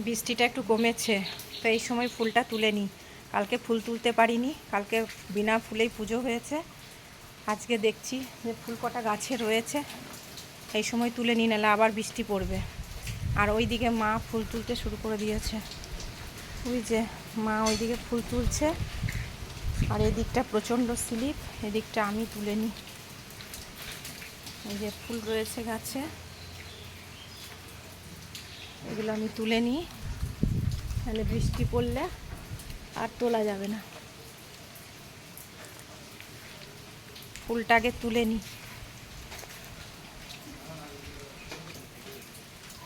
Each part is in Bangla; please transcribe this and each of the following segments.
বৃষ্টিটা একটু কমেছে, তো এই সময় ফুলটা তুলে নিই। কালকে ফুল তুলতে পারিনি, কালকে বিনা ফুলেই পুজো হয়েছে। আজকে দেখছি যে ফুল কটা গাছে রয়েছে, এই সময় তুলে নিই, নাহলে আবার বৃষ্টি পড়বে। আর ওইদিকে মা ফুল তুলতে শুরু করে দিয়েছে, ওই যে মা ওইদিকে ফুল তুলছে। আর এই দিকটা প্রচণ্ড স্লিপ, এদিকটা আমি তুলে নিই। এই যে ফুল রয়েছে গাছে, এগুলো আমি তুলে নিই, তাহলে বৃষ্টি পড়লে আর তোলা যাবে না। ফুলটাকে তুলে নিই।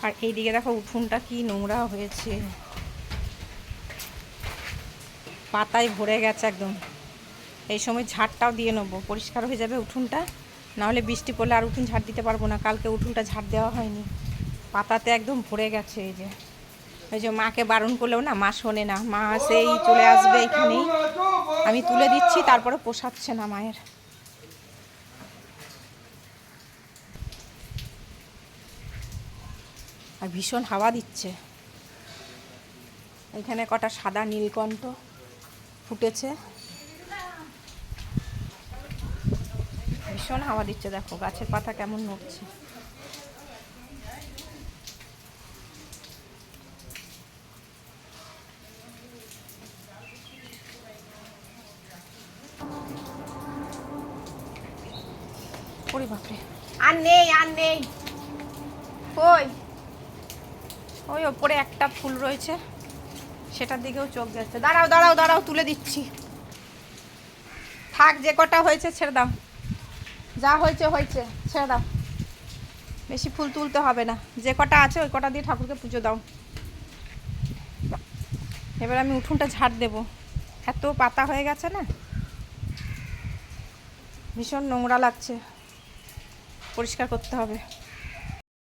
আর এইদিকে দেখো উঠোনটা কি নোংরা হয়েছে, পাতায় ভরে গেছে একদম। এই সময় ঝাড়টাও দিয়ে নেবো, পরিষ্কার হয়ে যাবে উঠোনটা। নাহলে বৃষ্টি পড়লে আর উঠোন ঝাড় দিতে পারবো না। কালকে উঠোনটা ঝাড় দেওয়া হয়নি, পাতাতে একদম ভরে গেছে। এই যে মাকে বারণ করলেও না, মা শোনে না। মা সেই চলে আসবে এখানেই, আমি তুলে দিচ্ছি, তারপরে পোষাচ্ছে না মায়ের। আর ভীষণ হাওয়া দিচ্ছে। এখানে কটা সাদা নীলকণ্ঠ ফুটেছে, ভীষণ হাওয়া দিচ্ছে। দেখো গাছের পাতা কেমন নড়ছে। ওরে বাপরে, আর নেই আর নেই। ওই ওই ওপরে একটা ফুল রয়েছে, সেটার দিকেও চোখ যাচ্ছে। দাঁড়াও দাঁড়াও দাঁড়াও, তুলে দিচ্ছি। থাক, যে কটা হয়েছে ছেড়ে দাও, যা হয়েছে হয়েছে, ছেড়ে দাও। বেশি ফুল তুলতে হবে না, যে কটা আছে ওই কটা দিয়ে ঠাকুরকে পুজো দাও। এবার আমি উঠোনটা ঝাড় দেব, এত পাতা হয়ে গেছে না, ভীষণ নোংরা লাগছে, পরিষ্কার করতে হবে।